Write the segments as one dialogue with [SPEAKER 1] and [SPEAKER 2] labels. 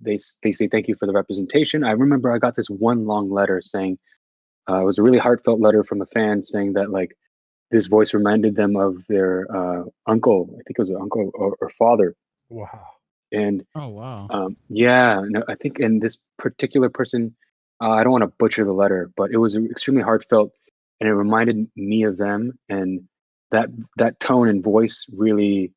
[SPEAKER 1] they say thank you for the representation. I remember I got this one long letter saying it was a really heartfelt letter from a fan saying that like this voice reminded them of their uncle. I think it was an uncle or father.
[SPEAKER 2] Wow.
[SPEAKER 1] And
[SPEAKER 3] Oh, wow.
[SPEAKER 1] yeah, no, I think in this particular person, I don't want to butcher the letter, but it was extremely heartfelt, and it reminded me of them, and that tone and voice really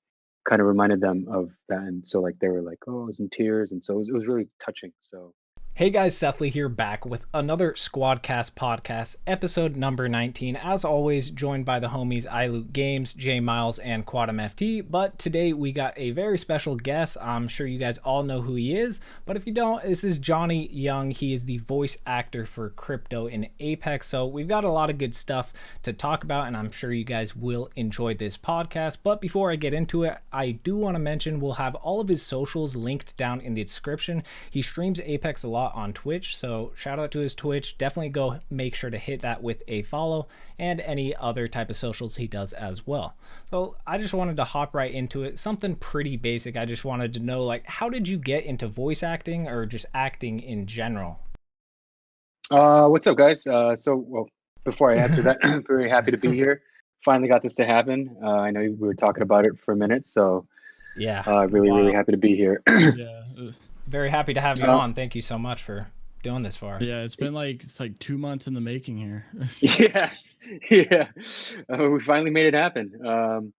[SPEAKER 1] kind of reminded them of that, and so like they were like, oh, I was in tears, and so it was really touching. So
[SPEAKER 2] Hey guys, Seth Lee here, back with another SquadCast podcast, episode number 19. As always, joined by the homies iLoot Games, J Miles, and Quantum FT. But today we got a very special guest. I'm sure you guys all know who he is, but if you don't, this is Johnny Young. He is the voice actor for Krypto in Apex. So we've got a lot of good stuff to talk about, and I'm sure you guys will enjoy this podcast. But before I get into it, I do want to mention we'll have all of his socials linked down in the description. He streams Apex a lot on Twitch, so shout out to his Twitch. Definitely go make sure to hit that with a follow, and any other type of socials he does as well. So I just wanted to hop right into it. Something pretty basic. I just wanted to know, like, how did you get into voice acting or just acting in general?
[SPEAKER 1] what's up, guys? Well, before I answer that, I'm very happy to be here. Finally got this to happen. I know we were talking about it for a minute, so
[SPEAKER 2] Yeah,
[SPEAKER 1] really happy to be here.
[SPEAKER 3] Yeah.
[SPEAKER 2] very happy to have you on. Thank you so much for doing this for us.
[SPEAKER 3] Yeah, it's like 2 months in the making here.
[SPEAKER 1] Yeah. We finally made it happen.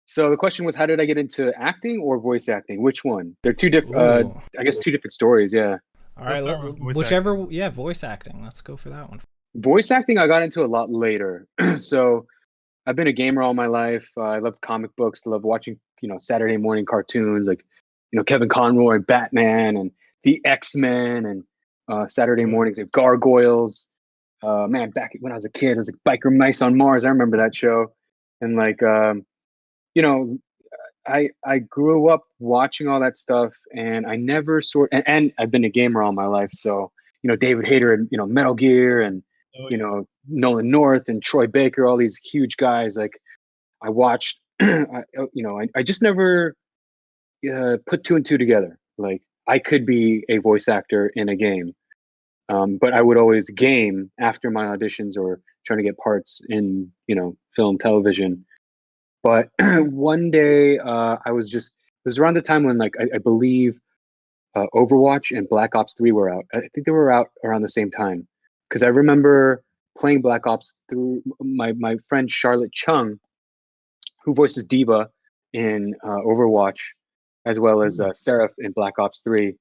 [SPEAKER 1] So the question was, how did I get into acting or voice acting? Which one? They're two different. I guess two different stories. Yeah.
[SPEAKER 2] All right, whichever. Yeah, voice acting. Let's go for that one.
[SPEAKER 1] Voice acting, I got into a lot later. So I've been a gamer all my life. I love comic books. Love watching, Saturday morning cartoons like, Kevin Conroy, Batman, and the X-Men, and Saturday mornings like Gargoyles. Man, back when I was a kid, it was like Biker Mice on Mars. I remember that show, and like, I grew up watching all that stuff, and I never and I've been a gamer all my life. So David Hayter and Metal Gear, and Nolan North and Troy Baker, all these huge guys. Like I watched, I just never put two and two together. Like I could be a voice actor in a game, but I would always game after my auditions or trying to get parts in film, television. But one day, it was around the time when like I believe Overwatch and Black Ops 3 were out. I think they were out around the same time, because I remember playing Black Ops through my friend Charlotte Chung, who voices Diva in Overwatch, as well as Seraph in Black Ops 3.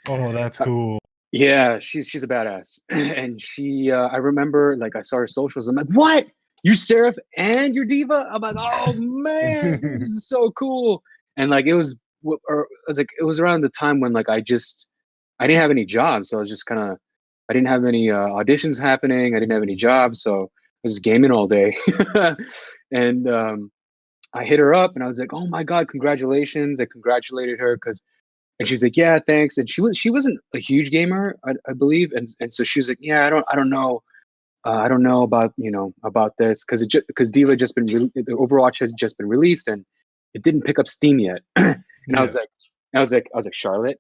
[SPEAKER 2] Oh, that's cool.
[SPEAKER 1] Yeah, she's a badass. And I remember like I saw her socials. I'm like, what? You Seraph and your Diva? I'm like, oh man, dude, this is so cool. And like it was around the time when like I didn't have any jobs, so I was just kind of, I didn't have any auditions happening. I didn't have any jobs, so I was gaming all day. And I hit her up, and I was like, oh my god, congratulations! I congratulated her and she's like, yeah, thanks. And she wasn't a huge gamer, I believe, and so she was like, yeah, I don't know. I don't know about about this because Diva the Overwatch had just been released and it didn't pick up steam yet. And I was like, Charlotte,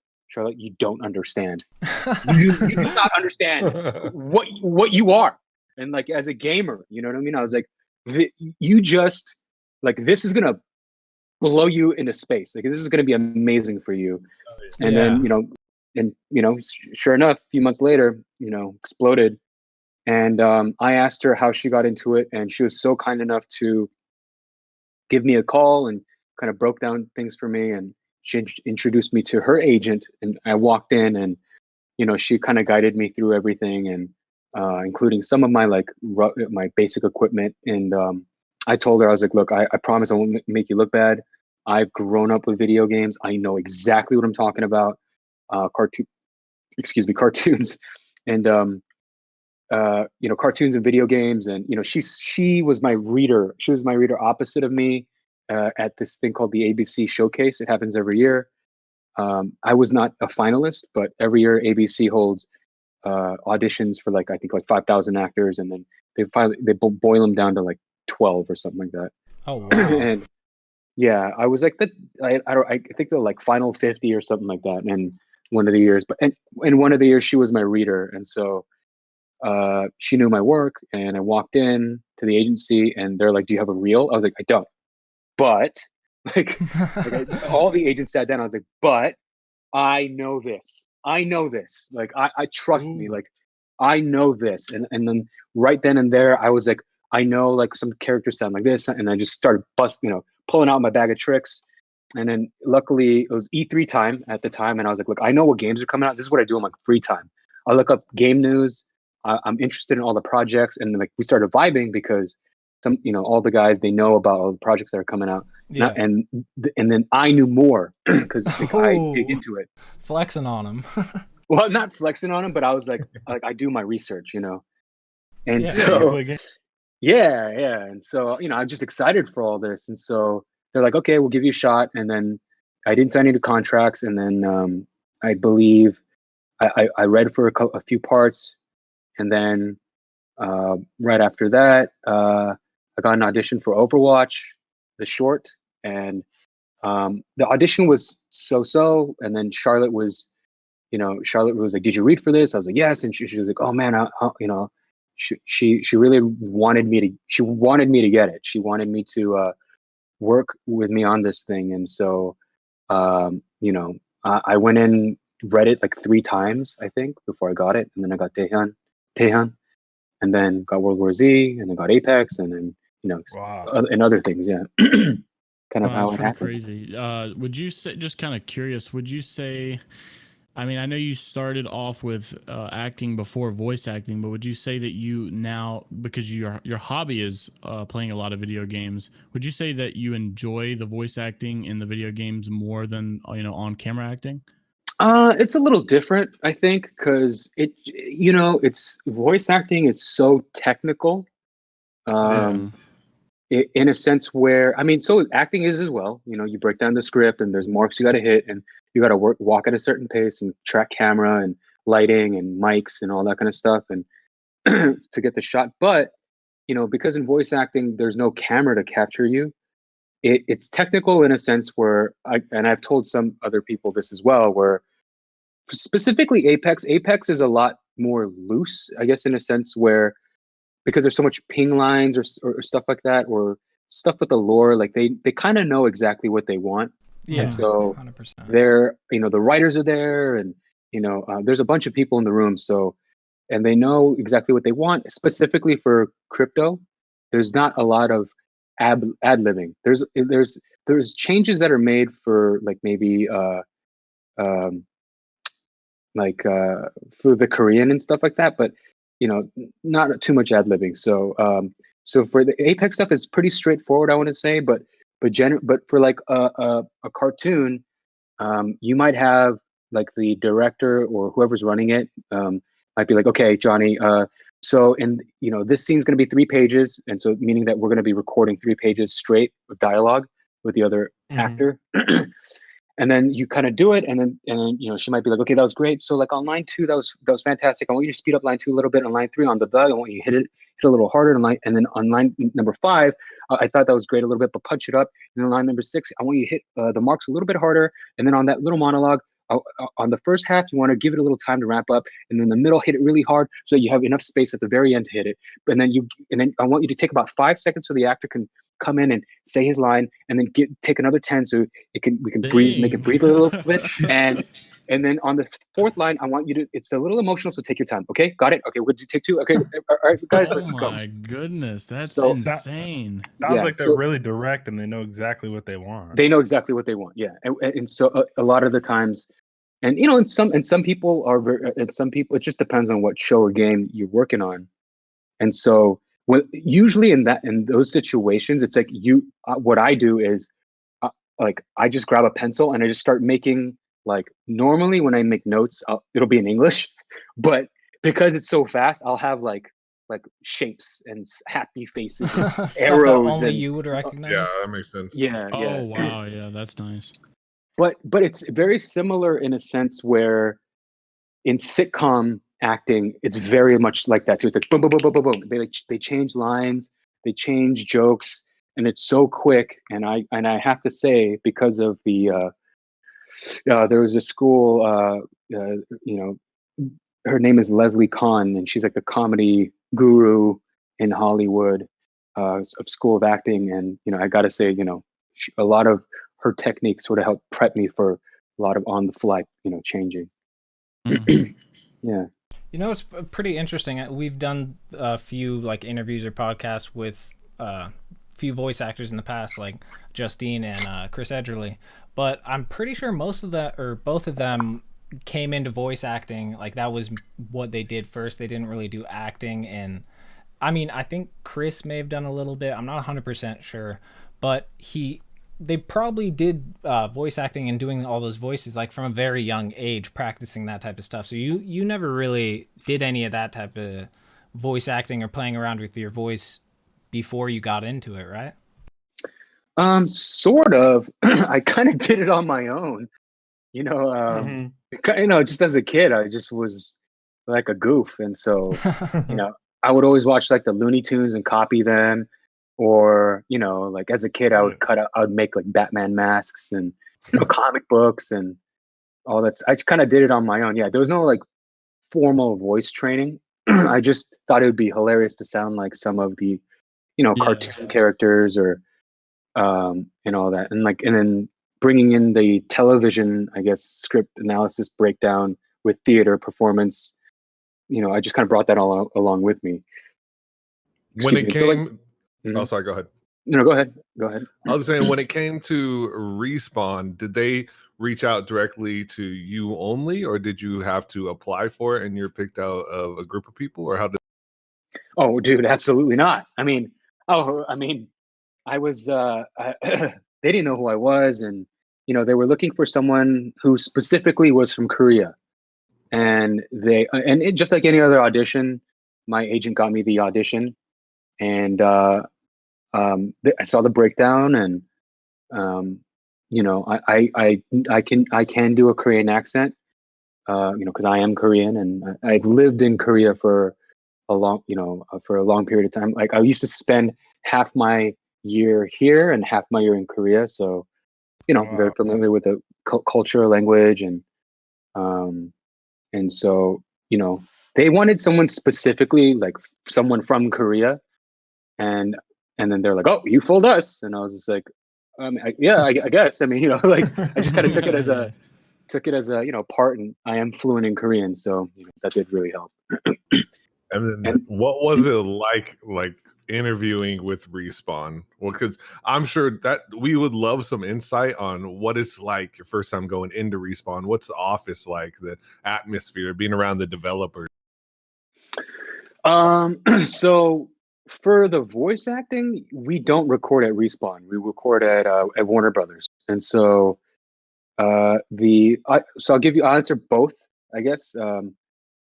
[SPEAKER 1] you don't understand. You do not understand what you are. And like as a gamer, you know what I mean? I was like, you just like this is gonna blow you into space. Like this is gonna be amazing for you. And then sure enough, a few months later, exploded. And I asked her how she got into it, and she was so kind enough to give me a call and kind of broke down things for me. And she introduced me to her agent, and I walked in, and she kind of guided me through everything, and including some of my my basic equipment. And I told her, I was like, look, I promise I won't make you look bad. I've grown up with video games. I know exactly what I'm talking about. Cartoons, and cartoons and video games. And she was my reader. She was my reader opposite of me at this thing called the ABC Showcase. It happens every year. I was not a finalist, but every year ABC holds auditions for I think 5,000 actors, and then they boil them down to like 12 or something like that.
[SPEAKER 2] Oh wow!
[SPEAKER 1] And yeah, I was like I think they're like final 50 or something like that. And one of the years. But and in one of the years, she was my reader, and so she knew my work. And I walked in to the agency, and they're like, "Do you have a reel?" I was like, "I don't." But all the agents sat down. I was like, "But I know this. I know this. Like, I trust me. Like, I know this." And then right then and there, I was like, I know like some characters sound like this, and I just started pulling out my bag of tricks. And then luckily it was E3 time at the time, and I was like, look, I know what games are coming out. This is what I do in my free time. I look up game news. I'm interested in all the projects, and like we started vibing because all the guys, they know about all the projects that are coming out.
[SPEAKER 2] Yeah.
[SPEAKER 1] And then I knew more because I dig into it.
[SPEAKER 2] Flexing on him.
[SPEAKER 1] Well, not flexing on him, but I was like I do my research, And
[SPEAKER 2] Yeah.
[SPEAKER 1] so yeah. And so, I'm just excited for all this. And so they're like, okay, we'll give you a shot. And then I didn't sign any contracts. And then I believe I read for a few parts. And then right after that, I got an audition for Overwatch, the short. And the audition was so. And then Charlotte was like, "Did you read for this?" I was like, "Yes." And she was like, "Oh man, she really wanted me to. She wanted me to get it. She wanted me to work with me on this thing." And so, I went in, read it like 3 times, I think, before I got it, and then I got Tejan, and then got World War Z, and then got Apex, and then and other things. Yeah, kind of how
[SPEAKER 3] That's
[SPEAKER 1] it
[SPEAKER 3] pretty
[SPEAKER 1] happened.
[SPEAKER 3] crazy. Would you say, just kind of curious, would you say, I mean, I know you started off with acting before voice acting, but would you say that you now, because your hobby is playing a lot of video games, would you say that you enjoy the voice acting in the video games more than on camera acting?
[SPEAKER 1] It's a little different, I think, because it's voice acting is so technical.
[SPEAKER 3] Yeah.
[SPEAKER 1] In a sense where, I mean, so acting is as well. You break down the script, and there's marks you got to hit, and you got to walk at a certain pace, and track camera and lighting and mics and all that kind of stuff, and to get the shot. But because in voice acting there's no camera to capture you, it's technical in a sense where I've told some other people this as well, where specifically Apex is a lot more loose, I guess, in a sense where, because there's so much ping lines or stuff like that, or stuff with the lore, like they kind of know exactly what they want.
[SPEAKER 2] Yeah.
[SPEAKER 1] And so
[SPEAKER 2] 100%.
[SPEAKER 1] they're, the writers are there, and there's a bunch of people in the room, so, and they know exactly what they want. Specifically for crypto, there's not a lot of ad-libbing. There's changes that are made for like maybe um for the Korean and stuff like that, but not too much ad-libbing. So for the Apex stuff is pretty straightforward, I want to say, but for like a cartoon, you might have like the director or whoever's running it might be like, okay, Johnny, so in this scene's going to be 3 pages, and so meaning that we're going to be recording 3 pages straight of dialogue with the other actor. And then you kind of do it, and then she might be like, okay, that was great. So like on line 2, that was fantastic. I want you to speed up line 2 a little bit. On line 3, on the I want you to hit a little harder. And then on line number 5, I thought that was great a little bit, but punch it up. And then line number 6, I want you to hit the marks a little bit harder. And then on that little monologue, on the first half, you want to give it a little time to wrap up, and then the middle, hit it really hard so you have enough space at the very end to hit it. And then I want you to take about 5 seconds so the actor can come in and say his line, and then take another 10 so we can breathe, make it breathe a little bit. And then on the 4th line, I want you to, it's a little emotional, so take your time. Okay, got it? Okay, we'll do take 2. Okay, all right, guys, let's go.
[SPEAKER 3] Oh my goodness, that's
[SPEAKER 1] So
[SPEAKER 3] insane.
[SPEAKER 4] Sounds like they're really direct and they know exactly what they want.
[SPEAKER 1] They know exactly what they want, yeah. And so a lot of the times, and and some people are and some people, it just depends on what show or game you're working on. And so usually in those situations, it's like what I do is like I just grab a pencil and I just start making, like, normally when I make notes, it'll be in English, but because it's so fast, I'll have like shapes and happy faces and arrows
[SPEAKER 2] that only
[SPEAKER 1] and
[SPEAKER 2] you would recognize.
[SPEAKER 5] Yeah, that makes sense.
[SPEAKER 1] yeah.
[SPEAKER 3] Oh wow, yeah, that's nice.
[SPEAKER 1] But it's very similar in a sense where in sitcom acting, it's very much like that too. It's like boom, boom, boom, boom, boom, boom. They change lines, they change jokes, and it's so quick. And I have to say, because of the there was a school you know, her name is Leslie Kahn, and she's like the comedy guru in Hollywood, of School of Acting. And you know, I got to say, you know, a lot of her techniques sort of helped prep me for a lot of on the fly, you know, changing. Yeah.
[SPEAKER 2] You know, it's pretty interesting. We've done a few like interviews or podcasts with a few voice actors in the past, like Justine and Chris Edgerly. But I'm pretty sure most of that, or both of them, came into voice acting. Like that was what they did first. They didn't really do acting. And I mean, I think Chris may have done a little bit. I'm not 100% sure, but they probably did voice acting and doing all those voices like from a very young age, practicing that type of stuff. So you never really did any of that type of voice acting or playing around with your voice before you got into it, right?
[SPEAKER 1] Sort of. I kind of did it on my own, you know. You know, just as a kid, I just was like a goof, and so you know, I would always watch like the Looney Tunes and copy them, or you know, like as a kid, I would make like Batman masks and you know, comic books and all that. I kind of did it on my own. Yeah, there was no like formal voice training. I just thought it would be hilarious to sound like some of the, you know, cartoon characters or and all that, and then bringing in the television, I guess, script analysis breakdown with theater performance. You know, I just kind of brought that all along with me.
[SPEAKER 5] When it came, oh, sorry, go ahead.
[SPEAKER 1] No, go ahead. Go ahead.
[SPEAKER 5] I was saying, when it came to Respawn, did they reach out directly to you only, or did you have to apply for it and you're picked out of a group of people, or how did?
[SPEAKER 1] Oh, dude, absolutely not. I mean, I was. They didn't know who I was, and you know, they were looking for someone who specifically was from Korea, and just like any other audition, my agent got me the audition, and I saw the breakdown, and you know, I can do a Korean accent, you know, because I am Korean, and I've lived in Korea for a long period of time. Like I used to spend half my year here and half my year in Korea, so you know, very familiar with the culture, language, and so you know, they wanted someone specifically, like someone from Korea, and then they're like, "Oh, you fooled us," and I was just like, "Yeah, I guess." I mean, you know, like I just kind of took it as a you know, part, and I am fluent in Korean, so you know, that did really help.
[SPEAKER 5] And what was it like interviewing with Respawn? Well, because I'm sure that we would love some insight on what it's like your first time going into Respawn. What's the office like, the atmosphere, being around the developers?
[SPEAKER 1] So for the voice acting, we don't record at Respawn. We record at Warner Brothers, and so so I'll answer both, I guess.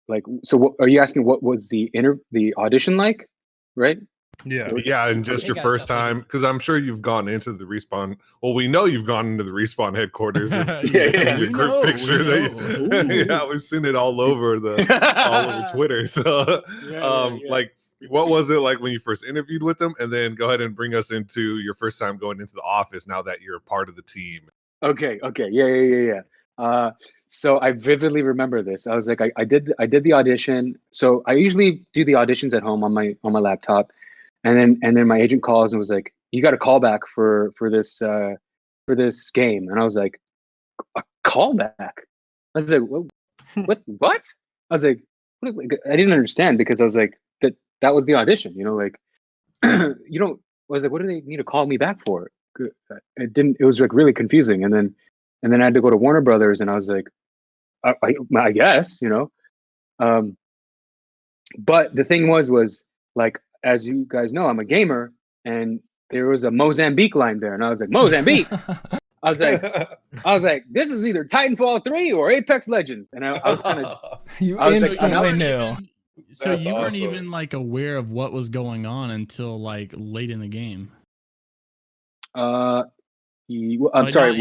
[SPEAKER 1] Like, so what are you asking? What was the audition like, right?
[SPEAKER 5] Yeah, and just your first time, because I'm sure you've gone into the Respawn. Well, we know you've gone into the Respawn headquarters. Your group pictures. Yeah, we've seen it all over all over Twitter. So, like, what was it like when you first interviewed with them? And then go ahead and bring us into your first time going into the office now that you're part of the team.
[SPEAKER 1] Okay, yeah. So I vividly remember this. I was like, I did the audition. So I usually do the auditions at home on my laptop, and then my agent calls and was like, "You got a callback for this game," and I was like, "A callback?" I was like, "What?" I was like, I didn't understand, because I was like, that was the audition, you know, like you don't. I was like, what do they need to call me back for? It didn't. It was like really confusing, and then I had to go to Warner Brothers, and I was like, I guess, you know. But the thing was like, as you guys know, I'm a gamer, and there was a Mozambique line there, and I was like, Mozambique. I was like, this is either Titanfall 3 or Apex Legends, and I was kind of
[SPEAKER 2] you instantly knew.
[SPEAKER 3] So you weren't even like aware of what was going on until like late in the game.
[SPEAKER 1] I'm sorry.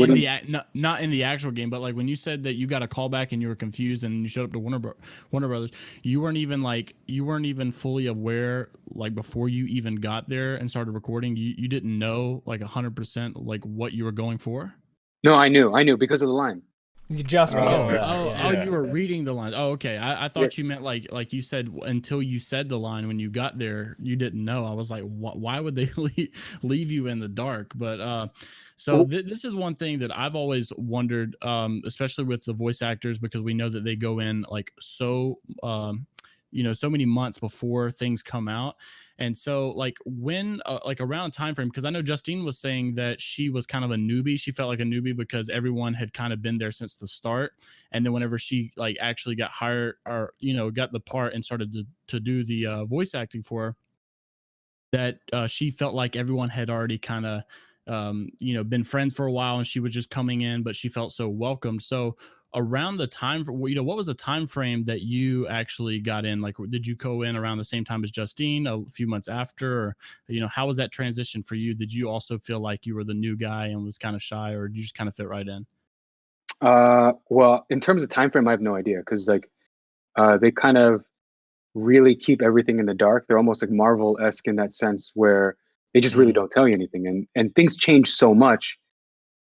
[SPEAKER 3] Not in the actual game, but like when you said that you got a call back and you were confused and you showed up to Warner Brothers, you weren't even fully aware, like before you even got there and started recording. You didn't know like 100% like what you were going for.
[SPEAKER 1] No, I knew because of the line.
[SPEAKER 2] You just
[SPEAKER 3] you were reading the lines. Oh, okay. I thought you
[SPEAKER 1] Yes.
[SPEAKER 3] meant like you said until you said the line when you got there, you didn't know. I was like, why would they leave you in the dark? But so this is one thing that I've always wondered, especially with the voice actors, because we know that they go in like so many months before things come out. And so like when like around time frame, because I know Justine was saying that she was kind of a newbie. She felt like a newbie because everyone had kind of been there since the start. And then whenever she like actually got hired or, got the part and started to do the voice acting for her, that she felt like everyone had already kind of been friends for a while and she was just coming in, but she felt so welcomed. So around the time for, what was the time frame that you actually got in? Like, did you go in around the same time as Justine, a few months after, or how was that transition for you? Did you also feel like you were the new guy and was kind of shy, or did you just kind of fit right in?
[SPEAKER 1] Well, in terms of time frame, I have no idea, because like they kind of really keep everything in the dark. They're almost like Marvel-esque in that sense, where they just really don't tell you anything, and things change so much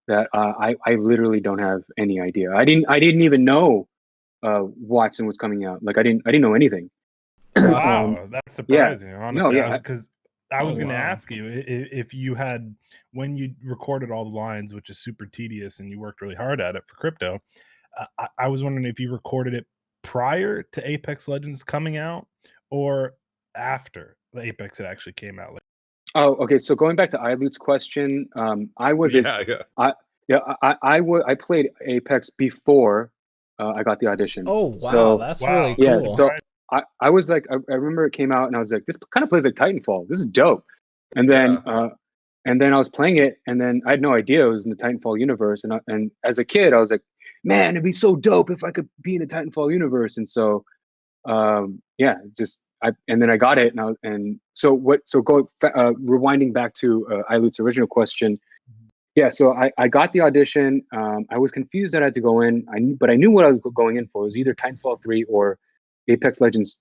[SPEAKER 1] that I literally don't have any idea. I didn't even know Watson was coming out. Like I didn't know anything.
[SPEAKER 4] Wow, that's surprising. Honestly,
[SPEAKER 1] yeah.
[SPEAKER 4] because I was going to ask you if you had, when you recorded all the lines, which is super tedious, and you worked really hard at it for Crypto. I was wondering if you recorded it prior to Apex Legends coming out or after the Apex had actually came out.
[SPEAKER 1] Oh, okay. So going back to iLoot's question, I was I played Apex before I got the audition.
[SPEAKER 2] Oh wow,
[SPEAKER 1] so,
[SPEAKER 2] that's really cool.
[SPEAKER 1] Yeah, so I was like, I remember it came out and I was like, this kind of plays like Titanfall. This is dope. And then I was playing it, and then I had no idea it was in the Titanfall universe. And as a kid, I was like, man, it'd be so dope if I could be in the Titanfall universe. And so and then I got it, so rewinding back to iLoot's original question. Yeah, so I got the audition. I was confused that I had to go in. But I knew what I was going in for. It was either Titanfall 3 or Apex Legends.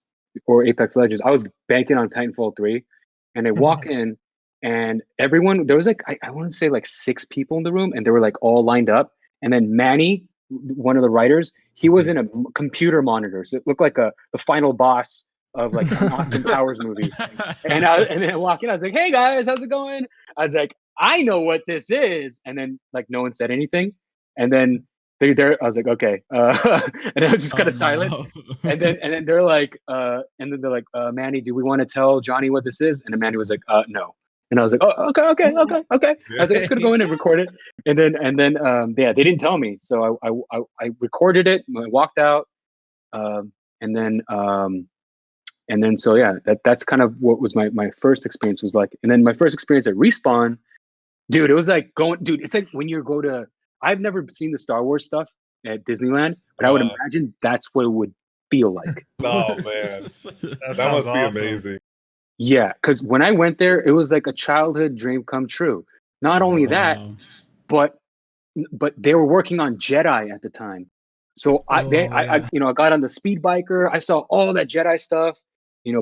[SPEAKER 1] I was banking on Titanfall 3, and I walk in, and everyone, there was like I want to say like 6 people in the room, and they were like all lined up. And then Manny, one of the writers, he was in a computer monitor, so it looked like the final boss of like an Austin Powers movie. And then I walk in, I was like, "Hey guys, how's it going?" I was like, "I know what this is," and then like no one said anything, and then I was like, "Okay," and I was just kind of silent. And then they're like, "Manny, do we want to tell Johnny what this is?" And then Manny was like, "No." And I was like, "Oh, okay." I was like, "I'm gonna go in and record it." And then they didn't tell me, so I recorded it. I walked out, and then so yeah, that's kind of what was my first experience was like. And then my first experience at Respawn, dude, it was like it's like when you go to, I've never seen the Star Wars stuff at Disneyland, but I would imagine that's what it would feel like.
[SPEAKER 5] Oh man, that must be amazing.
[SPEAKER 1] Yeah, because when I went there, it was like a childhood dream come true. Not only that, but they were working on Jedi at the time. So I got on the speed biker. I saw all that Jedi stuff,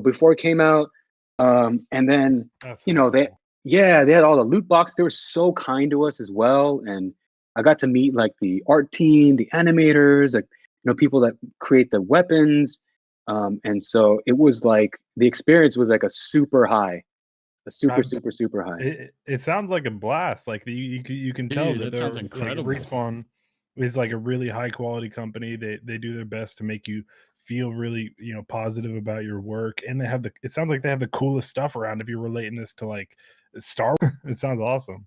[SPEAKER 1] before it came out. And then they had all the loot box. They were so kind to us as well. And I got to meet like the art team, the animators, like people that create the weapons. And so it was like the experience was like a super high. Super high.
[SPEAKER 4] It sounds like a blast. Like you can tell that
[SPEAKER 3] sounds incredible.
[SPEAKER 4] Like, Respawn is like a really high quality company. They do their best to make you feel really positive about your work, and it sounds like they have the coolest stuff around. If you're relating this to like Star Wars, it sounds awesome.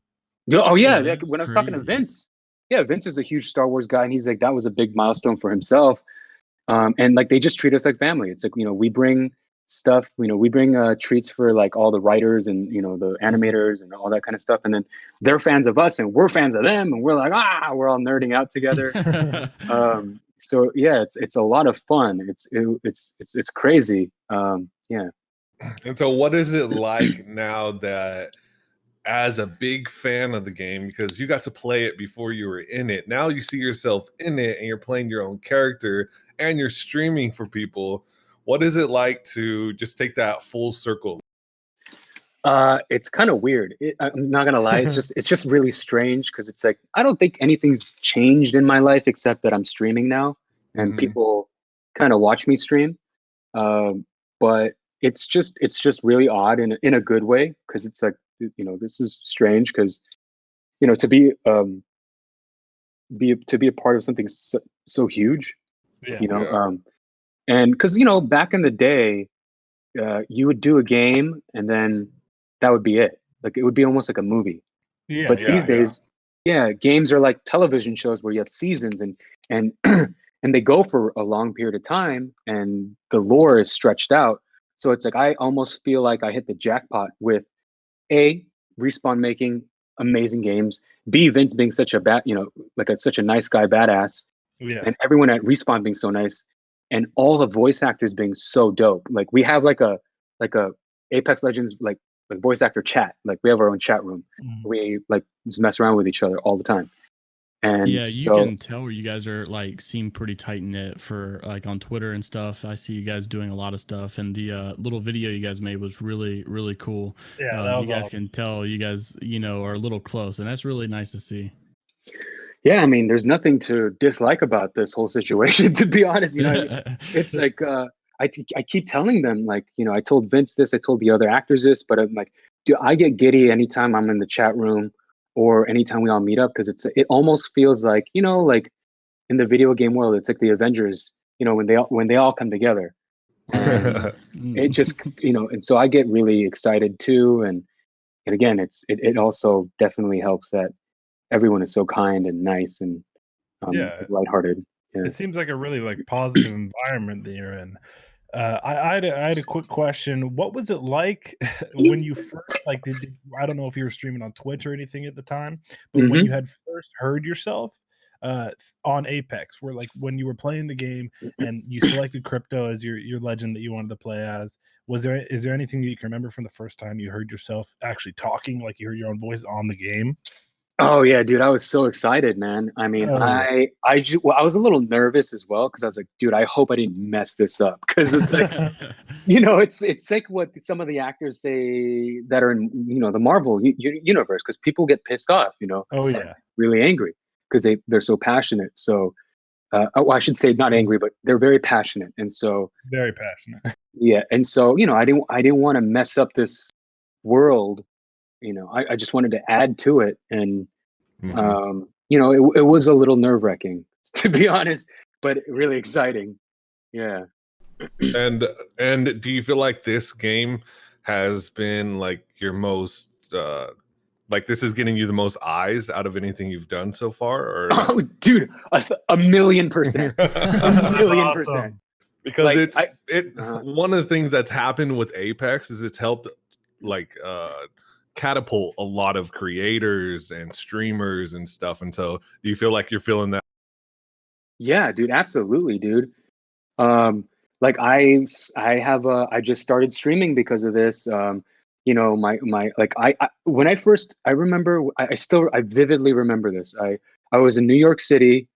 [SPEAKER 1] Oh yeah, like, when I was talking to Vince, Vince is a huge Star Wars guy, and he's like, that was a big milestone for himself. And like they just treat us like family. It's like we bring stuff, we bring treats for like all the writers and the animators and all that kind of stuff, and then they're fans of us and we're fans of them, and we're like we're all nerding out together. So yeah, it's a lot of fun. It's crazy. Yeah.
[SPEAKER 5] And so what is it like now that, as a big fan of the game, because you got to play it before you were in it, now you see yourself in it and you're playing your own character and you're streaming for people, what is it like to just take that full circle?
[SPEAKER 1] It's kind of weird. I'm not gonna lie. It's just really strange because it's like I don't think anything's changed in my life except that I'm streaming now and people kind of watch me stream. But it's just really odd in a good way because it's like this is strange because to be a part of something so huge, and because back in the day, you would do a game and then that would be it. Like it would be almost like a movie.
[SPEAKER 4] Yeah.
[SPEAKER 1] But these days, games are like television shows where you have seasons and and they go for a long period of time and the lore is stretched out. So it's like I almost feel like I hit the jackpot with A, Respawn making amazing games, B, Vince being such a such a nice guy, badass, and everyone at Respawn being so nice, and all the voice actors being so dope. Like we have like a Apex Legends like voice actor chat. Like we have our own chat room. We like just mess around with each other all the time. And
[SPEAKER 3] yeah, you can tell where you guys are like seem pretty tight knit for like on Twitter and stuff. I see you guys doing a lot of stuff, and the little video you guys made was really, really cool.
[SPEAKER 4] Yeah, that was
[SPEAKER 3] you guys
[SPEAKER 4] awesome.
[SPEAKER 3] can tell you guys are a little close, and that's really nice to see.
[SPEAKER 1] Yeah, I mean, there's nothing to dislike about this whole situation. To be honest, it's like I keep telling them like I told Vince this, I told the other actors this, but I'm like, dude, I get giddy anytime I'm in the chat room or anytime we all meet up because it almost feels like like in the video game world, it's like the Avengers, when they all come together, and it just and so I get really excited too, and again, it also definitely helps that everyone is so kind and nice and lighthearted. Yeah.
[SPEAKER 4] It seems like a really like positive environment that you're in. I had a quick question. What was it like when you first like I don't know if you were streaming on Twitch or anything at the time, but when you had first heard yourself on Apex, where like when you were playing the game and you selected Krypto as your legend that you wanted to play as, is there anything that you can remember from the first time you heard yourself actually talking, like you heard your own voice on the game?
[SPEAKER 1] Oh yeah, dude, I was so excited, man. I mean, I was a little nervous as well because I was like, dude, I hope I didn't mess this up because it's like, it's like what some of the actors say that are in the Marvel universe because people get pissed off,
[SPEAKER 4] Oh yeah,
[SPEAKER 1] really angry because they're so passionate. So, I should say not angry, but they're very passionate, and so
[SPEAKER 4] very passionate.
[SPEAKER 1] Yeah, and so I didn't want to mess up this world. I just wanted to add to it, and it was a little nerve-wracking to be honest, but really exciting. Yeah.
[SPEAKER 5] And do you feel like this game has been like your most like this is getting you the most eyes out of anything you've done so far? Or
[SPEAKER 1] oh, dude, 1,000,000%, 1,000,000%.
[SPEAKER 4] Awesome.
[SPEAKER 5] Because one of the things that's happened with Apex is it's helped like catapult a lot of creators and streamers and stuff. And so do you feel like you're feeling that?
[SPEAKER 1] Yeah, dude, absolutely, dude. Like I just started streaming because of this. My like when I first I remember I vividly remember this. I was in New York City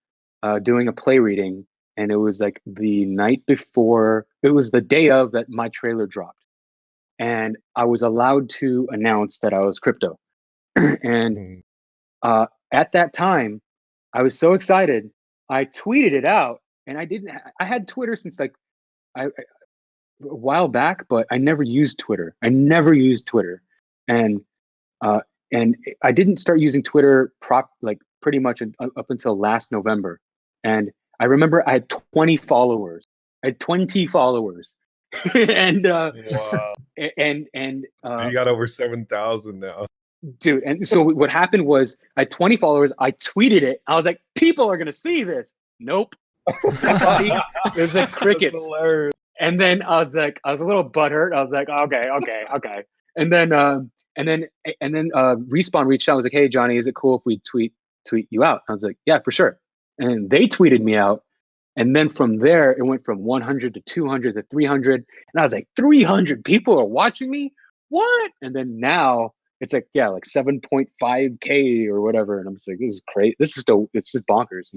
[SPEAKER 1] doing a play reading, and it was like the night before, it was the day of that my trailer dropped. And I was allowed to announce that I was Krypto. And at that time, I was so excited. I tweeted it out, and I had Twitter since like a while back, but I never used Twitter. And I didn't start using Twitter pretty much up until last November. And I remember I had 20 followers. And
[SPEAKER 5] Wow.
[SPEAKER 1] and
[SPEAKER 5] You got over 7,000 now.
[SPEAKER 1] Dude, and so what happened was I had 20 followers. I tweeted it. I was like, people are gonna see this. Nope. It was like crickets. And then I was a little butthurt. I was like, okay. And then Respawn reached out. I was like, hey Johnny, is it cool if we tweet you out? I was like, yeah, for sure. And they tweeted me out. And then from there, it went from 100 to 200 to 300. And I was like, 300 people are watching me? What? And then now it's like, yeah, like 7.5K or whatever. And I'm just like, this is crazy. It's just bonkers,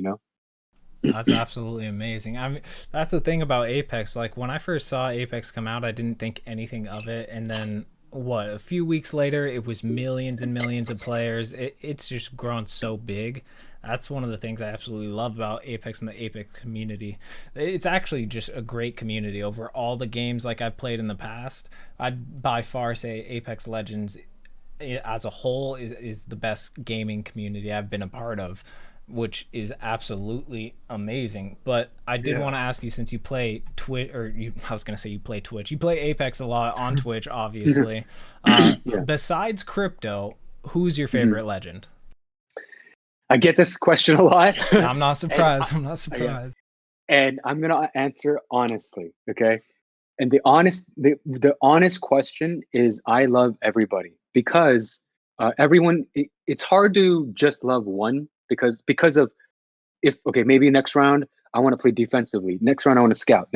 [SPEAKER 2] That's absolutely amazing. I mean, that's the thing about Apex. Like when I first saw Apex come out, I didn't think anything of it. And then a few weeks later, it was millions and millions of players. It's just grown so big. That's one of the things I absolutely love about Apex and the Apex community. It's actually just a great community. Over all the games like I've played in the past, I'd by far say Apex Legends as a whole is the best gaming community I've been a part of, which is absolutely amazing. But I did want to ask you, since you play Twitch, I was going to say you play Twitch. You play Apex a lot on Twitch, obviously. Besides Crypto, who's your favorite legend?
[SPEAKER 1] I get this question a lot.
[SPEAKER 2] I'm not surprised. I'm not surprised.
[SPEAKER 1] And I'm going to answer honestly, okay? And the honest question is, I love everybody, because everyone, it's hard to just love one, because of, maybe next round I want to play defensively, next round I want to scout,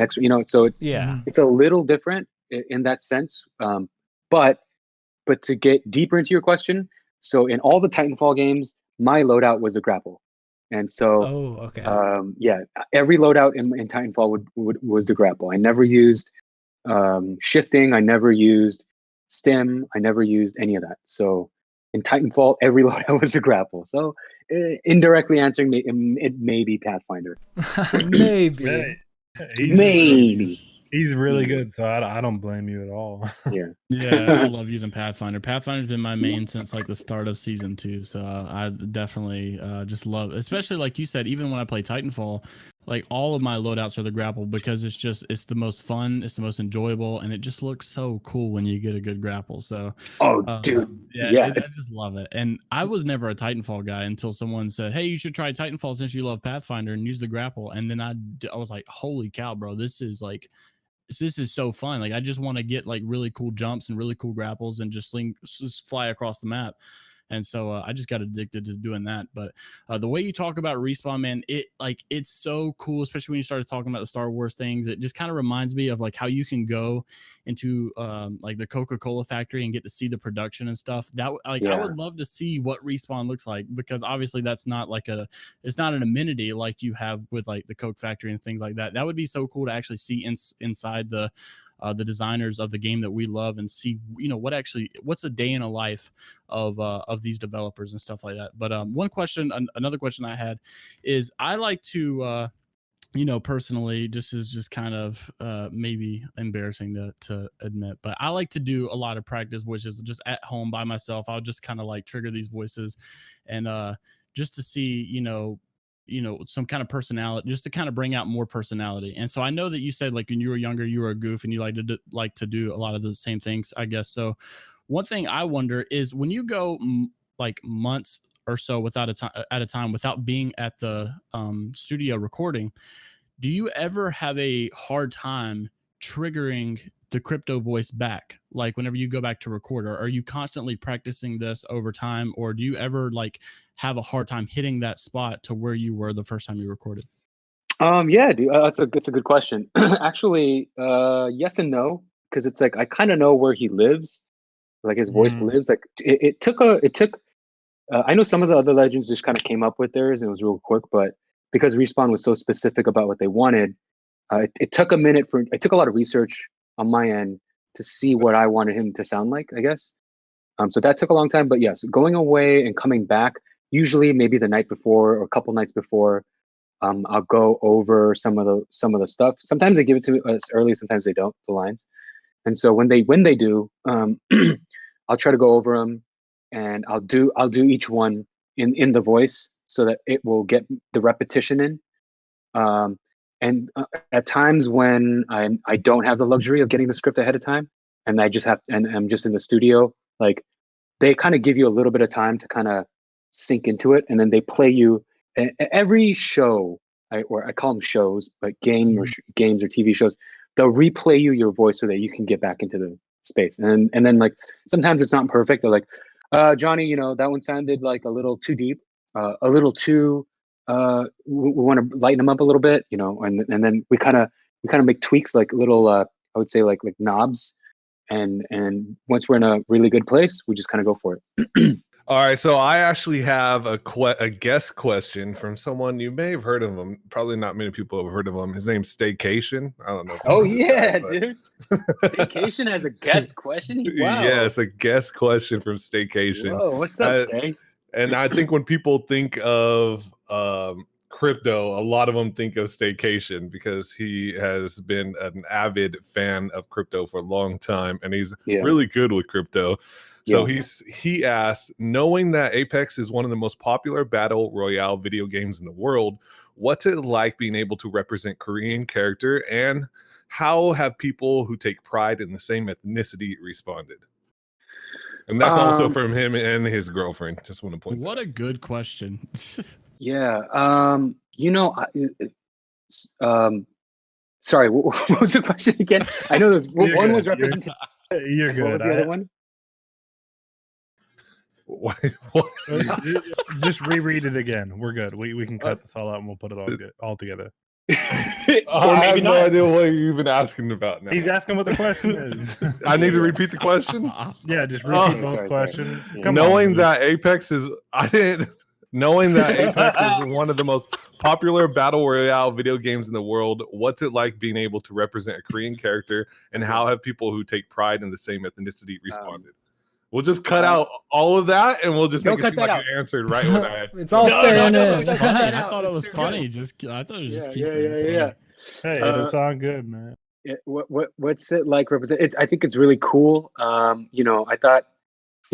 [SPEAKER 1] so it's a little different in that sense. But to get deeper into your question, so in all the Titanfall games, my loadout was a grapple. And so every loadout in Titanfall was the grapple. I never used shifting, I never used stim, I never used any of that. So in Titanfall, every loadout was a grapple. So indirectly answering me, it may be Pathfinder.
[SPEAKER 2] Maybe.
[SPEAKER 4] He's really good, so I don't blame you at all.
[SPEAKER 3] Yeah, I love using Pathfinder. Pathfinder's been my main since like the start of season 2, so I definitely just love, especially like you said, even when I play Titanfall, like all of my loadouts are the grapple, because it's the most fun, it's the most enjoyable, and it just looks so cool when you get a good grapple. So
[SPEAKER 1] dude,
[SPEAKER 3] I just love it. And I was never a Titanfall guy until someone said, hey, you should try Titanfall since you love Pathfinder and use the grapple. And then I was like, holy cow, bro, this is so fun. Like, I just want to get like really cool jumps and really cool grapples and just fly across the map. And so I just got addicted to doing that. But the way you talk about Respawn, man, it's so cool, especially when you started talking about the Star Wars things. It just kind of reminds me of like how you can go into like the Coca-Cola factory and get to see the production and stuff. I would love to see what Respawn looks like, because obviously that's not like it's not an amenity like you have with like the Coke factory and things like that. That would be so cool to actually see inside the designers of the game that we love, and see, what's a day in a life of these developers and stuff like that. But another question I had is, I like to, personally, this is just kind of maybe embarrassing to admit, but I like to do a lot of practice voices just at home by myself. I'll just kind of like trigger these voices and just to see, some kind of personality, just to kind of bring out more personality. And so I know that you said like when you were younger, you were a goof and you like to do a lot of the same things, I guess. So one thing I wonder is, when you go like months or so at a time without being at the studio recording, do you ever have a hard time triggering the Crypto voice back? Like whenever you go back to record, or are you constantly practicing this over time, or do you ever like have a hard time hitting that spot to where you were the first time you recorded?
[SPEAKER 1] Yeah, dude, that's a good question. Actually, yes and no, because it's like I kind of know where he lives, like his voice lives. Like it took. I know some of the other legends just kind of came up with theirs, and it was real quick, but because Respawn was so specific about what they wanted, it took a minute it took a lot of research on my end to see what I wanted him to sound like, I guess. So that took a long time, but yes, going away and coming back, usually maybe the night before or a couple nights before, I'll go over some of the stuff. Sometimes they give it to us early, sometimes they don't, the lines. And so when they do, I'll try to go over them, and I'll do each one in the voice so that it will get the repetition in. And at times when I don't have the luxury of getting the script ahead of time, and I'm just in the studio, like they kind of give you a little bit of time to kind of sink into it, and then they play you every show, or I call them shows, but games or TV shows. They'll replay your voice so that you can get back into the space, and then like sometimes it's not perfect. They're like, Johnny, that one sounded like a little too deep, a little too. We want to lighten them up a little bit, and then we kind of make tweaks, like little, I would say like knobs, and once we're in a really good place, we just kind of go for it.
[SPEAKER 5] All right, so I actually have a guest question from someone you may have heard of him. Probably not many people have heard of him. His name's Staycation. I don't know.
[SPEAKER 1] Oh yeah, dude. Staycation has a guest question. Wow.
[SPEAKER 5] Yeah, it's a guest question from Staycation.
[SPEAKER 1] Whoa, what's up, Stay?
[SPEAKER 5] And I think when people think of crypto, a lot of them think of Staycation because he has been an avid fan of crypto for a long time, and he's really good with crypto. So he asked, knowing that Apex is one of the most popular battle royale video games in the world, what's it like being able to represent Korean character, and how have people who take pride in the same ethnicity responded? And that's also from him and his girlfriend. Just want to point.
[SPEAKER 3] What a good question.
[SPEAKER 1] Yeah. Sorry. What was the question again? I know there's one was representation.
[SPEAKER 4] You're good.
[SPEAKER 1] What was the other one?
[SPEAKER 5] What?
[SPEAKER 4] Just reread it again. We're good. We can cut this all out and we'll put it all together.
[SPEAKER 5] I have no idea what you're even asking about now.
[SPEAKER 4] He's asking what the question is.
[SPEAKER 5] I need to repeat the question.
[SPEAKER 4] Yeah, just repeat both questions.
[SPEAKER 1] Yeah.
[SPEAKER 5] Knowing that Apex is one of the most popular battle royale video games in the world, what's it like being able to represent a Korean character, and how have people who take pride in the same ethnicity responded? We'll just cut out all of that, and we'll just make it seem like you answered right when I.
[SPEAKER 2] It's all staying in.
[SPEAKER 3] I thought it was funny. I thought it was just
[SPEAKER 1] yeah.
[SPEAKER 4] Hey, it'll sound good, man.
[SPEAKER 1] What's it like represent? I think it's really cool. I thought,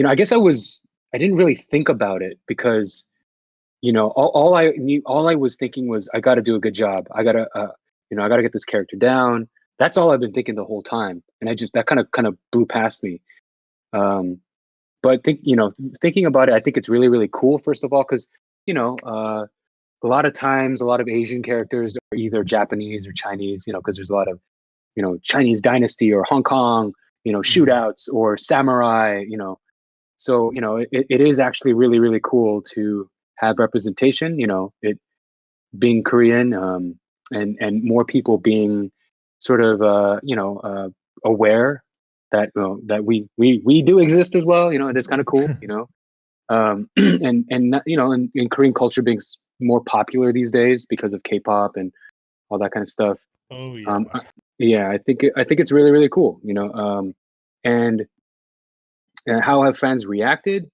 [SPEAKER 1] I guess I didn't really think about it because, all I was thinking was I got to do a good job. I gotta get this character down. That's all I've been thinking the whole time, and that kind of blew past me. But thinking about it, I think it's really, really cool, first of all, because, a lot of times, a lot of Asian characters are either Japanese or Chinese, because there's a lot of, Chinese dynasty or Hong Kong, shootouts or samurai, So, it is actually really, really cool to have representation, it being Korean, and more people being sort of, aware that that we do exist as well. It is kind of cool. And in Korean culture being more popular these days because of K-pop and all that kind of stuff.
[SPEAKER 4] Oh yeah.
[SPEAKER 1] I think it's really, really cool. And how have fans reacted?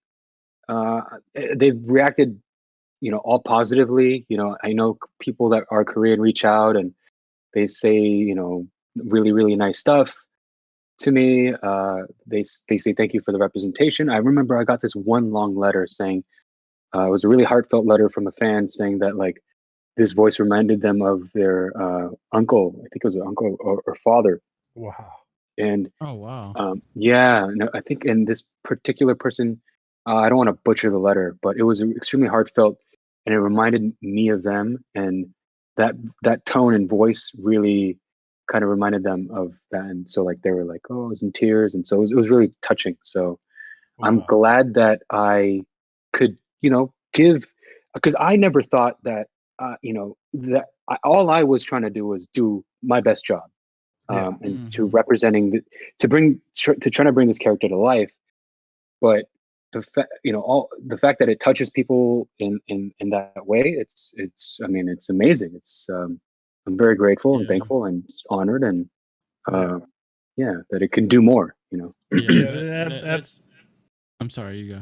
[SPEAKER 1] They've reacted, all positively. I know people that are Korean reach out and they say, really, really nice stuff to me. They say thank you for the representation. I remember I got this one long letter saying, it was a really heartfelt letter from a fan saying that like this voice reminded them of their uncle. I think it was an uncle or father.
[SPEAKER 4] Wow.
[SPEAKER 1] And
[SPEAKER 3] oh wow.
[SPEAKER 1] I think, and this particular person, I don't want to butcher the letter, but it was extremely heartfelt, and it reminded me of them, and that tone and voice really kind of reminded them of that. And so like they were like, oh, I was in tears, and so it was really touching. So wow. I'm glad that I could give, because I never thought that all I was trying to do was do my best job, and to representing to trying to bring this character to life. But the fact that it touches people in that way, it's amazing. It's I'm very grateful and thankful and honored, and that it can do more.
[SPEAKER 3] I'm sorry, you go.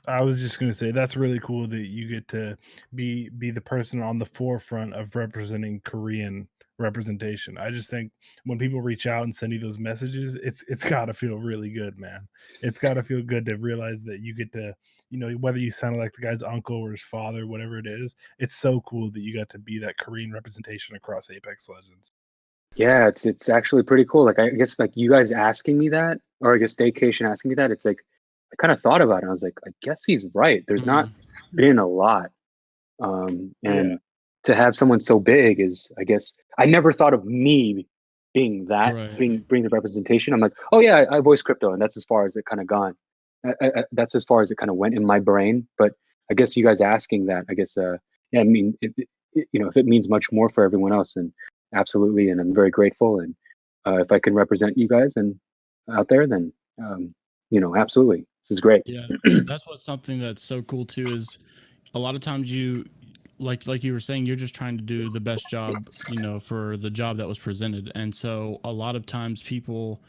[SPEAKER 4] I was just going to say that's really cool that you get to be the person on the forefront of representing Korean representation. I just think when people reach out and send you those messages, it's got to feel really good, man. It's got to feel good to realize that you get to, whether you sound like the guy's uncle or his father, whatever it is, it's so cool that you got to be that Korean representation across Apex Legends.
[SPEAKER 1] Yeah, it's actually pretty cool. Like I guess like you guys asking me that, or I guess Staycation asking me that, it's like I kind of thought about it. I was like, I guess he's right. There's not been a lot. And to have someone so big is, I guess, I never thought of me being that, bring the representation. I'm like, oh yeah, I voice crypto, and that's as far as it kind of gone. That's as far as it kind of went in my brain. But I guess you guys asking that, I guess, if it means much more for everyone else, and absolutely, and I'm very grateful. And if I can represent you guys and out there, then absolutely. This is great.
[SPEAKER 3] Yeah, that's what's something that's so cool too is a lot of times you like you were saying, you're just trying to do the best job, for the job that was presented. And so a lot of times people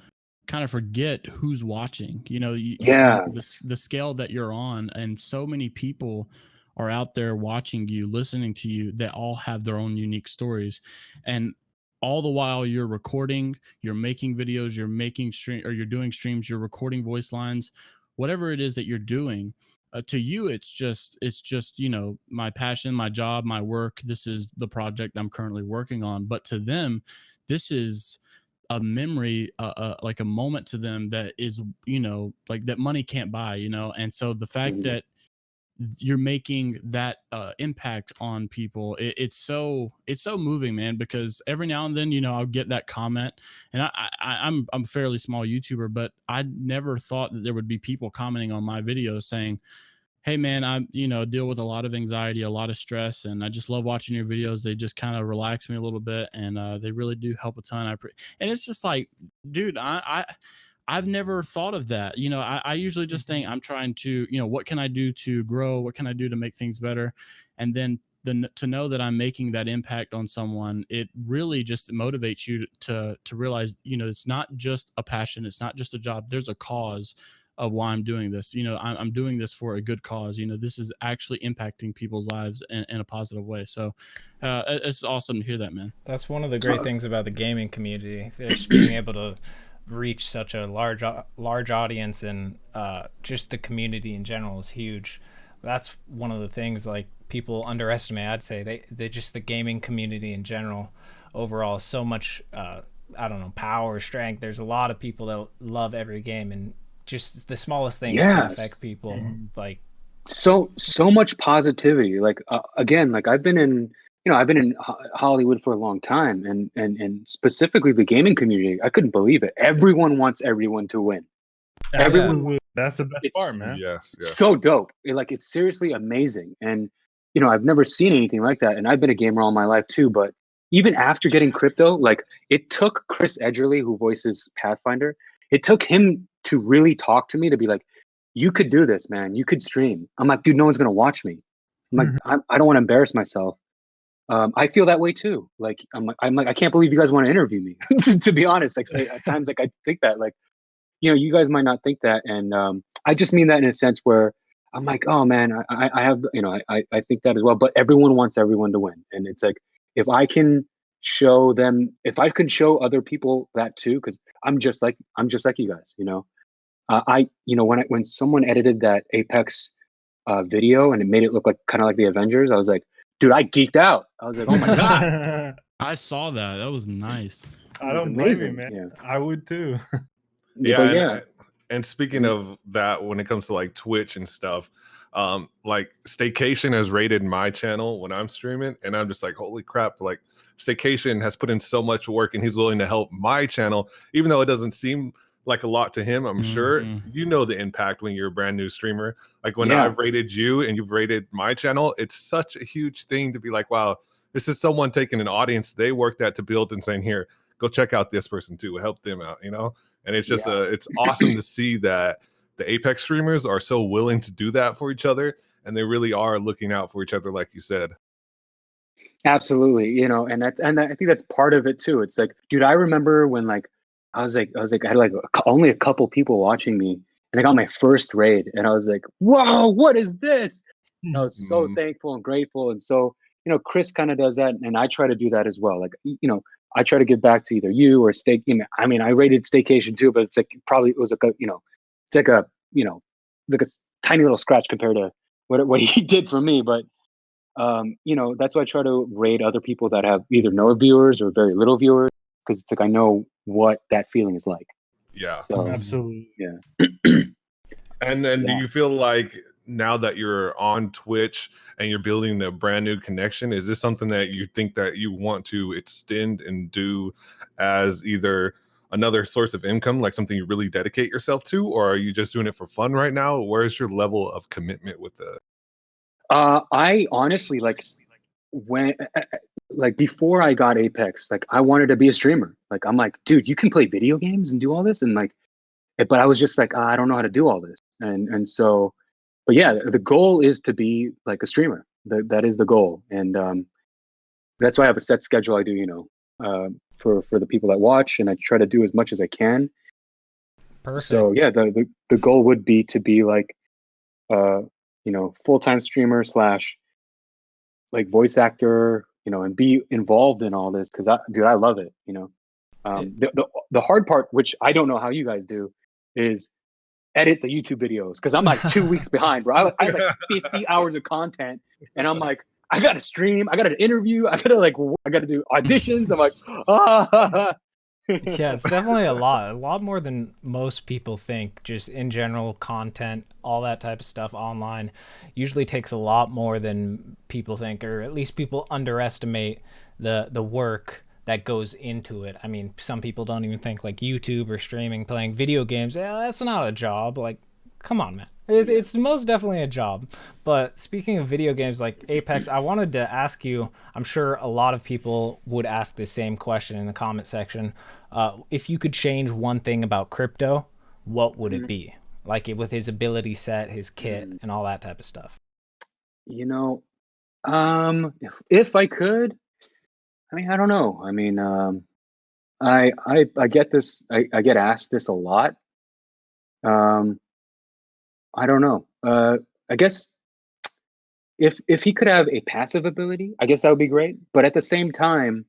[SPEAKER 3] kind of forget who's watching, the scale that you're on, and so many people are out there watching you, listening to you, that all have their own unique stories. And all the while you're recording, you're making videos, you're making you're doing streams, you're recording voice lines, whatever it is that you're doing. To you, it's just my passion, my job, my work. This is the project I'm currently working on. But to them, this is a memory, like a moment to them that is, like that money can't buy. And so the fact that you're making that impact on people, it's so moving, man, because every now and then I'll get that comment, and I'm a fairly small YouTuber, but I never thought that there would be people commenting on my videos saying, hey man, I deal with a lot of anxiety, a lot of stress, and I just love watching your videos. They just kind of relax me a little bit, and they really do help a ton. And it's just like, dude, I've never thought of that. I usually just think I'm trying to, what can I do to grow? What can I do to make things better? And then to know that I'm making that impact on someone, it really just motivates you to realize, it's not just a passion. It's not just a job. There's a cause of why I'm doing this. I'm doing this for a good cause. This is actually impacting people's lives in a positive way. So it's awesome to hear that, man.
[SPEAKER 2] That's one of the great things about the gaming community. Just being able to reach such a large audience, and just the community in general is huge. That's one of the things like people underestimate. I'd say they just, the gaming community in general overall is so much power, strength. There's a lot of people that love every game, and just the smallest things can affect people. Like
[SPEAKER 1] so much positivity. Like again, like I've been in Hollywood for a long time, and specifically the gaming community. I couldn't believe it. Everyone wants everyone to win.
[SPEAKER 4] Everyone. That's the best part, man.
[SPEAKER 5] Yes.
[SPEAKER 1] So dope. It's seriously amazing. And I've never seen anything like that. And I've been a gamer all my life too. But even after getting crypto, like it took Chris Edgerly, who voices Pathfinder, it took him to really talk to me, to be like, you could do this, man. You could stream. I'm like, dude, no one's gonna watch me. I'm like, I don't want to embarrass myself. I feel that way too. Like I'm like, I can't believe you guys want to interview me. To be honest, like at times, like I think that, like, you guys might not think that, and I just mean that in a sense where I'm like, oh man, I have, I think that as well. But everyone wants everyone to win, and it's like, if I can show other people that too, because I'm just like you guys, when someone edited that Apex video and it made it look like kind of like the Avengers, I was like, dude, I geeked out. I was like, oh my god.
[SPEAKER 3] I saw that. That was nice.
[SPEAKER 4] I don't blame you, man. Yeah. I would too.
[SPEAKER 5] And speaking of that, when it comes to like Twitch and stuff, like Staycation has rated my channel when I'm streaming, and I'm just like, holy crap, like Staycation has put in so much work, and he's willing to help my channel, even though it doesn't seem like a lot to him. I'm sure the impact when you're a brand new streamer. Like when I've rated you and you've rated my channel, it's such a huge thing to be like, wow, this is someone taking an audience they worked at to build and saying, here, go check out this person too, help them out, And it's just it's awesome to see that the Apex streamers are so willing to do that for each other, and they really are looking out for each other, like you said.
[SPEAKER 1] Absolutely, and I think that's part of it too. It's like, dude, I remember when I had like only a couple people watching me, and I got my first raid, and I was like, whoa, what is this? And I was so thankful and grateful, and so Chris kind of does that, and I try to do that as well. Like I try to give back to either you or Stake. I mean, I rated Staycation too, but it's like probably it was like it's like a like a tiny little scratch compared to what he did for me. But that's why I try to rate other people that have either no viewers or very little viewers, because it's like I know what that feeling is like.
[SPEAKER 5] Yeah,
[SPEAKER 1] so,
[SPEAKER 4] absolutely.
[SPEAKER 1] Yeah.
[SPEAKER 5] And then do you feel like now that you're on Twitch and you're building a brand new connection, is this something that you think that you want to extend and do as either another source of income, like something you really dedicate yourself to, or are you just doing it for fun right now? Where's your level of commitment with it?
[SPEAKER 1] I honestly, before I got Apex, like I wanted to be a streamer. Like I'm like, dude, you can play video games and do all this, and like, but I was just like, I don't know how to do all this. and so, but yeah, the goal is to be like a streamer. That is the goal, and that's why I have a set schedule. I do, for the people that watch, and I try to do as much as I can.
[SPEAKER 2] Perfect.
[SPEAKER 1] So yeah, the goal would be to be like, full-time streamer / like voice actor, and be involved in all this because I love it. The hard part, which I don't know how you guys do, is edit the YouTube videos because I'm like 2 weeks behind, bro. I have like 50 hours of content, and I'm like, I got to stream, I got to interview, I got to do auditions. I'm like,
[SPEAKER 2] Yeah, it's definitely a lot more than most people think. Just in general, content, all that type of stuff online usually takes a lot more than people think, or at least people underestimate the work that goes into it. I mean, some people don't even think like YouTube or streaming, playing video games, that's not a job. Like, come on, man. It's most definitely a job. But speaking of video games like Apex, I wanted to ask you, I'm sure a lot of people would ask the same question in the comment section. If you could change one thing about Krypto, what would it be? Like with his ability set, his kit, and all that type of stuff.
[SPEAKER 1] If I could, I mean, I don't know. I mean, I get this. I get asked this a lot. I don't know. I guess if he could have a passive ability, I guess that would be great. But at the same time,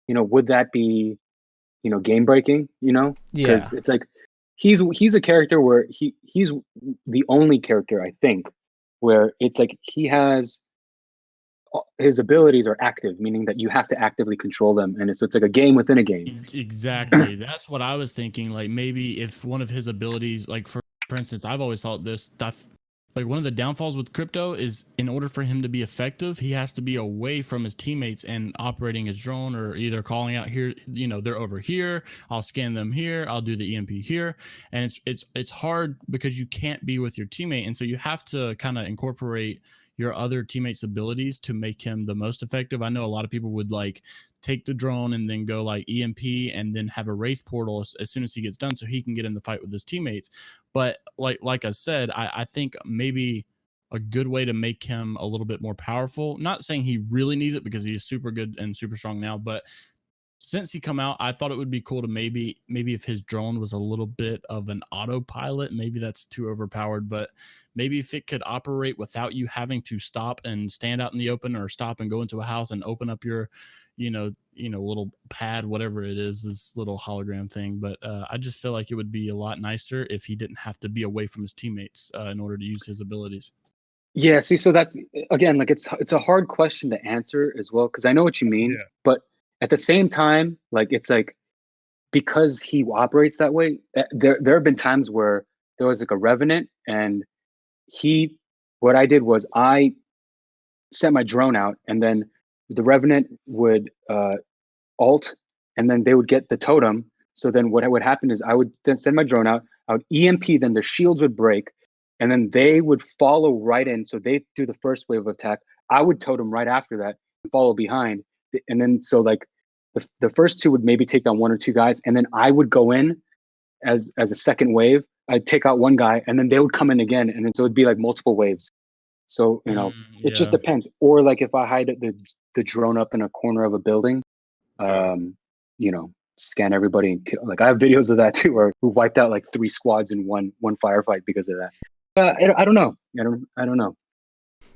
[SPEAKER 1] would that be, game breaking? Because it's like he's a character where he's the only character I think where it's like he has his abilities are active, meaning that you have to actively control them, and so it's like a game within a game.
[SPEAKER 3] Exactly. That's what I was thinking. Like maybe if one of his abilities, like for instance, I've always thought this stuff. Like one of the downfalls with Krypto is in order for him to be effective, he has to be away from his teammates and operating his drone or either calling out here, they're over here. I'll scan them here. I'll do the EMP here. And it's hard because you can't be with your teammate. And so you have to kind of incorporate your other teammates' abilities to make him the most effective. I know a lot of people would like take the drone and then go like EMP and then have a Wraith portal as soon as he gets done so he can get in the fight with his teammates. But like I said, I think maybe a good way to make him a little bit more powerful, not saying he really needs it because he's super good and super strong now, but since he come out, I thought it would be cool to maybe if his drone was a little bit of an autopilot, maybe that's too overpowered, but maybe if it could operate without you having to stop and stand out in the open or stop and go into a house and open up your, little pad, whatever it is, this little hologram thing. But I just feel like it would be a lot nicer if he didn't have to be away from his teammates in order to use his abilities.
[SPEAKER 1] Yeah. See, so that again, like it's a hard question to answer as well, because I know what you mean, but at the same time, like it's like because he operates that way, there have been times where there was like a revenant, and what I did was I sent my drone out, and then the revenant would alt, and then they would get the totem. So then what would happen is I would then send my drone out, I would EMP, then the shields would break, and then they would follow right in. So they do the first wave of attack. I would totem right after that and follow behind. And then so like the first two would maybe take down one or two guys, and then I would go in as a second wave. I'd take out one guy, and then they would come in again, and then so it'd be like multiple waves. So it just depends. Or like if I hide the drone up in a corner of a building, scan everybody and kill. Like I have videos of that too, where we wiped out like 3 squads in one firefight because of that. I don't know. I don't know.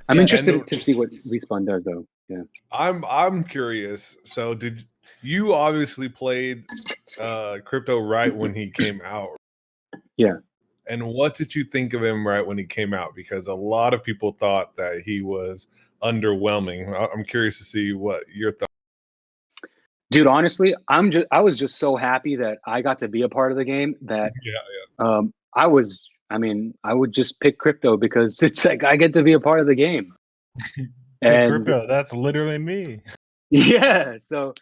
[SPEAKER 1] I'm interested to see what Respawn does, though. Yeah,
[SPEAKER 5] I'm curious. So did you obviously played Krypto right when he came out?
[SPEAKER 1] Yeah.
[SPEAKER 5] And what did you think of him right when he came out? Because a lot of people thought that he was underwhelming. I'm curious to see what your thoughts.
[SPEAKER 1] Dude, honestly, I was just so happy that I got to be a part of the game that I would just pick Krypto because it's like I get to be a part of the game.
[SPEAKER 4] And Krypto, that's literally me.
[SPEAKER 1] Yeah, so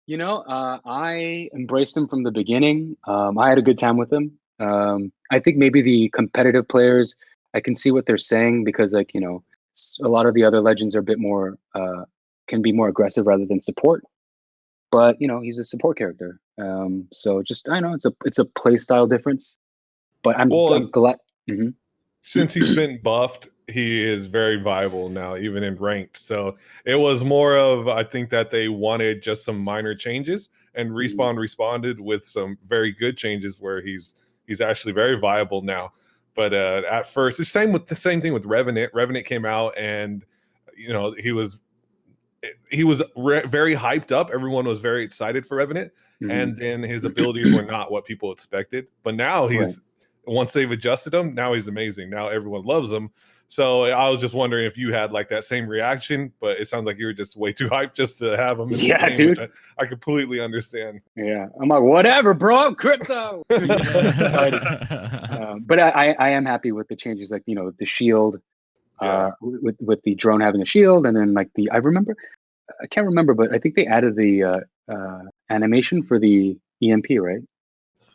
[SPEAKER 1] I embraced him from the beginning. I had a good time with him. I think maybe the competitive players, I can see what they're saying because like, a lot of the other legends are a bit more, can be more aggressive rather than support. But, he's a support character. So just, I know it's a play style difference, but I'm glad. Mm-hmm.
[SPEAKER 5] since he's been buffed, he is very viable now, even in ranked. So it was more of, I think that they wanted just some minor changes, and Respawn responded with some very good changes where he's actually very viable now. But at first, the same thing with Revenant. Revenant came out, and he was very hyped up. Everyone was very excited for Revenant, and then his abilities were not what people expected. But now once they've adjusted him, now he's amazing. Now everyone loves him. So I was just wondering if you had like that same reaction, but it sounds like you were just way too hyped just to have him in the game,
[SPEAKER 1] dude.
[SPEAKER 5] which I completely understand.
[SPEAKER 1] Yeah, I'm like, whatever, bro, crypto. But I am happy with the changes, like the shield, with the drone having a shield, and then like I can't remember, but I think they added the animation for the EMP, right?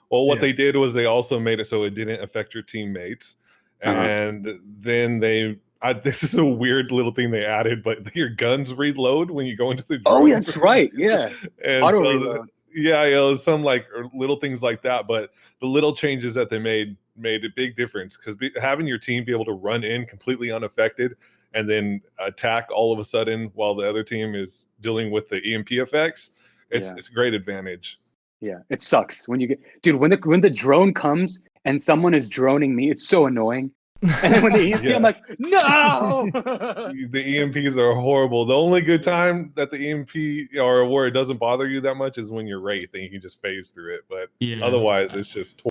[SPEAKER 5] Well, what they did was they also made it so it didn't affect your teammates. And then this is a weird little thing they added, but your guns reload when you go into the drone.
[SPEAKER 1] Oh, that's right. Yeah.
[SPEAKER 5] And
[SPEAKER 1] auto
[SPEAKER 5] so
[SPEAKER 1] reload.
[SPEAKER 5] it was some like little things like that, but the little changes that they made a big difference, because having your team be able to run in completely unaffected and then attack all of a sudden while the other team is dealing with the EMP effects, it's a great advantage.
[SPEAKER 1] Yeah, it sucks when when the drone comes and someone is droning me. It's so annoying. And then when the EMP, I'm like, no.
[SPEAKER 5] The EMPs are horrible. The only good time that the EMP or where it doesn't bother you that much is when you're Wraith and you can just phase through it. But otherwise, it's just.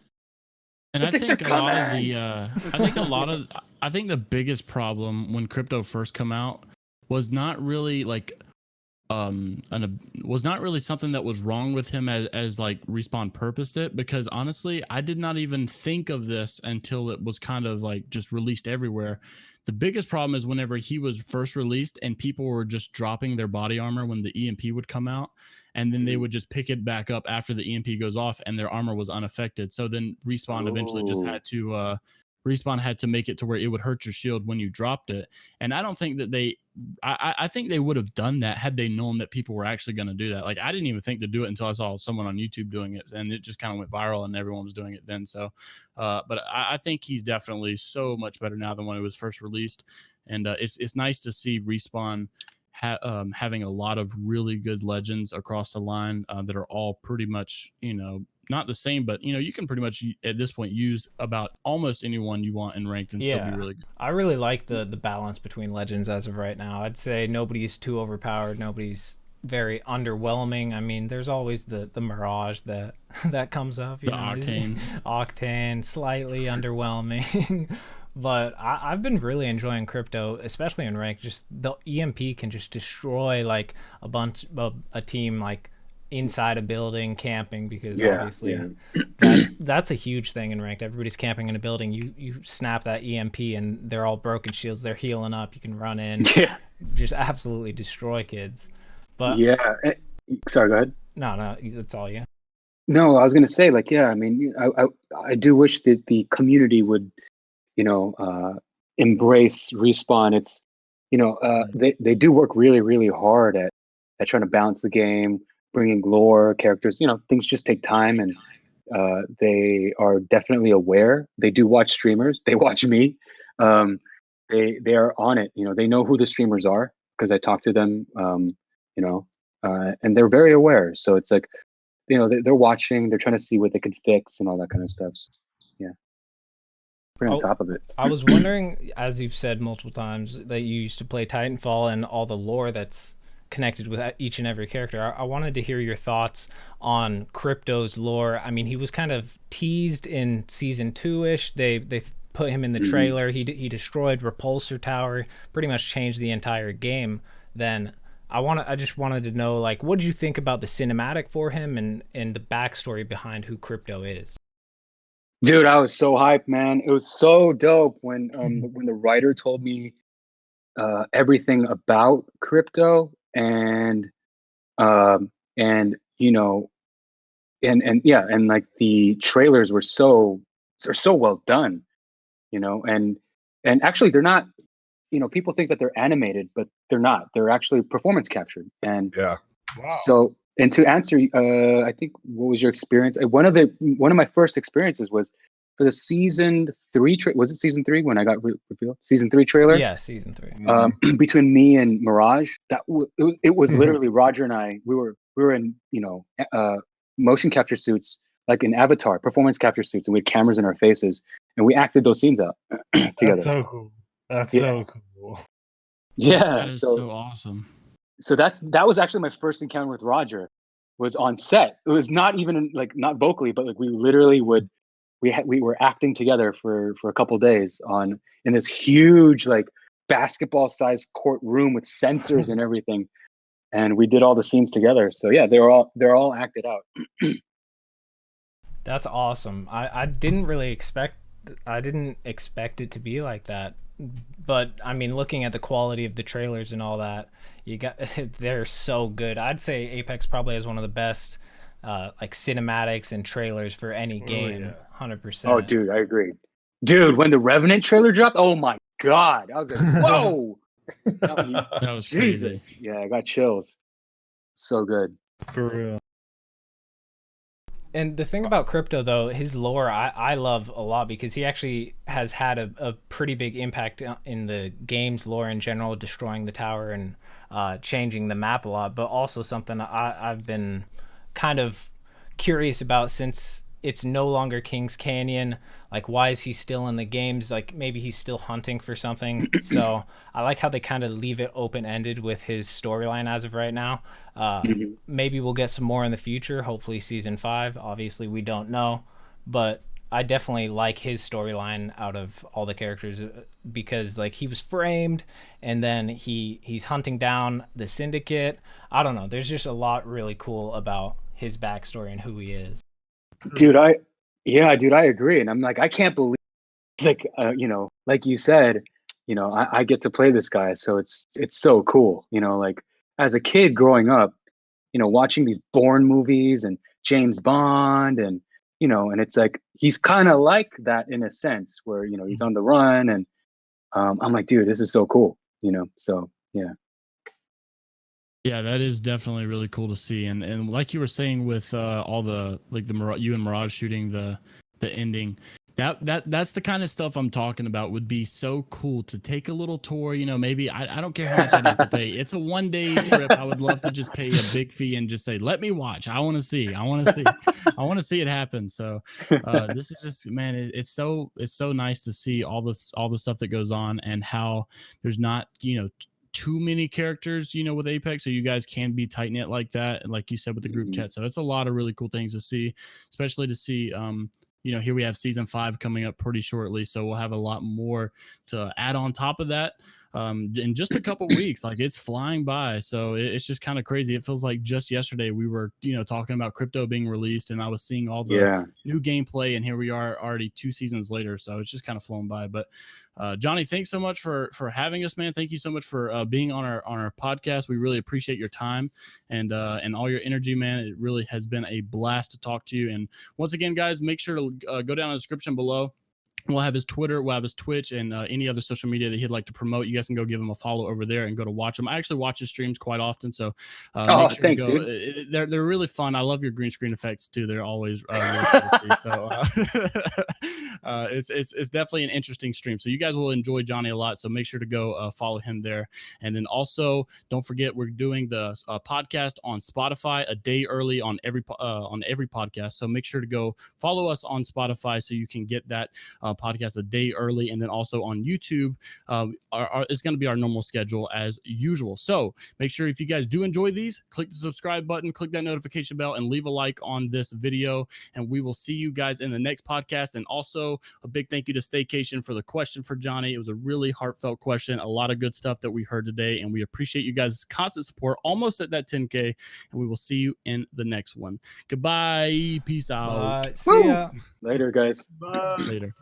[SPEAKER 3] And I think I think the biggest problem when crypto first come out was not really was not really something that was wrong with him as like Respawn purposed it, because honestly I did not even think of this until it was kind of like just released everywhere. The biggest problem is whenever he was first released and people were just dropping their body armor when the EMP would come out, and then they would just pick it back up after the EMP goes off and their armor was unaffected. So then Respawn eventually just had to Respawn had to make it to where it would hurt your shield when you dropped it. And I don't think that I think they would have done that had they known that people were actually going to do that. Like, I didn't even think to do it until I saw someone on YouTube doing it, and it just kind of went viral and everyone was doing it then. So, but I think he's definitely so much better now than when it was first released. And it's nice to see Respawn having a lot of really good legends across the line that are all pretty much, not the same, but you can pretty much at this point use about almost anyone you want in ranked and still be really good.
[SPEAKER 2] I really like the balance between legends as of right now. I'd say nobody's too overpowered, nobody's very underwhelming. I mean, there's always the Mirage that comes up,
[SPEAKER 3] the
[SPEAKER 2] Octane, slightly underwhelming. But I've been really enjoying crypto, especially in ranked. Just the EMP can just destroy like a team like inside a building camping, because obviously that's a huge thing in ranked. Everybody's camping in a building. You snap that EMP and they're all broken shields. They're healing up. You can run in, just absolutely destroy kids. But
[SPEAKER 1] sorry, go ahead.
[SPEAKER 2] No, that's all. Yeah.
[SPEAKER 1] No, I was gonna say I mean, I do wish that the community would embrace Respawn. It's they do work really, really hard at trying to balance the game, bringing lore, characters. Things just take time, and they are definitely aware. They do watch streamers. They watch me. They are on it. They know who the streamers are because I talk to them. And they're very aware. So it's like, they're watching. They're trying to see what they can fix and all that kind of stuff. So, yeah. Pretty on top of it.
[SPEAKER 2] I was wondering, as you've said multiple times, that you used to play Titanfall and all the lore that's connected with each and every character. I wanted to hear your thoughts on Kryptos' lore. I mean, he was kind of teased in season 2-ish. They put him in the trailer. He destroyed Repulsor Tower, pretty much changed the entire game. Then I just wanted to know, like, what did you think about the cinematic for him and the backstory behind who Krypto is?
[SPEAKER 1] Dude, I was so hyped, man. It was so dope when the writer told me everything about Krypto and like the trailers were so well done, and actually they're not, people think that they're animated, but they're not. They're actually performance captured. And
[SPEAKER 5] wow.
[SPEAKER 1] So, and to answer, I think, what was your experience? One of my first experiences was for the season 3 was it season 3 when I got revealed? Season 3 trailer?
[SPEAKER 2] Yeah, season 3.
[SPEAKER 1] Between me and Mirage, it was literally Roger and I. We were in motion capture suits, like in Avatar, performance capture suits, and we had cameras in our faces, and we acted those scenes out together.
[SPEAKER 4] That's so cool. That's so cool.
[SPEAKER 1] Yeah,
[SPEAKER 3] that is so awesome.
[SPEAKER 1] So that was actually my first encounter with Roger. Was on set. It was not even like not vocally, but like we literally we were acting together for a couple days in this huge like basketball sized courtroom with sensors and everything, and we did all the scenes together. So yeah, they're all acted out.
[SPEAKER 2] That's awesome. I didn't expect it to be like that, but I mean, looking at the quality of the trailers and all that, they're so good. I'd say Apex probably has one of the best like cinematics and trailers for any game. 100%.
[SPEAKER 1] Oh, dude, I agree. Dude, when the Revenant trailer dropped, oh my god, I was like, whoa.
[SPEAKER 3] That was
[SPEAKER 1] Jesus.
[SPEAKER 3] crazy.
[SPEAKER 1] Yeah, I got chills. So good.
[SPEAKER 4] For real.
[SPEAKER 2] And the thing about Crypto, though, his lore I love a lot, because he actually has had a pretty big impact in the game's lore in general, destroying the tower and changing the map a lot, but also something I've been kind of curious about since it's no longer King's Canyon. Like, why is he still in the games? Like, maybe he's still hunting for something. So I like how they kind of leave it open-ended with his storyline as of right now. Maybe we'll get some more in the future, hopefully season 5. Obviously, we don't know. But I definitely like his storyline out of all the characters, because like he was framed and then he's hunting down the syndicate. I don't know. There's just a lot really cool about his backstory and who he is.
[SPEAKER 1] Dude, I agree. And I'm like, I can't believe it's like, like you said, I get to play this guy. So it's so cool. Like as a kid growing up, watching these Bourne movies and James Bond and, and it's like, he's kind of like that in a sense where, he's on the run and I'm like, dude, this is so cool, so yeah.
[SPEAKER 3] Yeah, that is definitely really cool to see, and like you were saying with all the like you and Mirage shooting the ending, that's the kind of stuff I'm talking about. Would be so cool to take a little tour. Maybe I don't care how much I'd have to pay. It's a 1-day trip. I would love to just pay a big fee and just say, let me watch. I want to see. I want to see it happen. So this is just, man, it's so nice to see all the stuff that goes on and how there's not too many characters, with Apex, so you guys can be tight knit like that, like you said with the group chat. So it's a lot of really cool things to see, especially to see here we have season 5 coming up pretty shortly, so we'll have a lot more to add on top of that in just a couple weeks. Like, it's flying by, so it's just kind of crazy. It feels like just yesterday we were talking about Crypto being released, and I was seeing all the new gameplay, and here we are already 2 seasons later, so it's just kind of flown by. But Johnny, thanks so much for having us, man. Thank you so much for being on our podcast. We really appreciate your time and all your energy, man. It really has been a blast to talk to you. And once again, guys, make sure to go down in the description below. We'll have his Twitter, we'll have his Twitch, and any other social media that he'd like to promote. You guys can go give him a follow over there and go to watch him. I actually watch his streams quite often, so make sure
[SPEAKER 1] thanks,
[SPEAKER 3] to go.
[SPEAKER 1] dude.
[SPEAKER 3] They're really fun. I love your green screen effects too. They're always really cool to see. So it's definitely an interesting stream. So you guys will enjoy Johnny a lot. So make sure to go follow him there. And then also don't forget, we're doing the podcast on Spotify a day early on every podcast. So make sure to go follow us on Spotify so you can get that podcast a day early, and then also on YouTube it's going to be our normal schedule as usual. So make sure, if you guys do enjoy these, click the subscribe button, click that notification bell, and leave a like on this video, and we will see you guys in the next podcast. And also a big thank you to Staycation for the question for Johnny. It was a really heartfelt question, a lot of good stuff that we heard today, and we appreciate you guys' constant support, almost at that 10K, and we will see you in the next one. Goodbye, peace out.
[SPEAKER 2] See ya.
[SPEAKER 1] Later, guys.
[SPEAKER 4] Bye.
[SPEAKER 3] Later.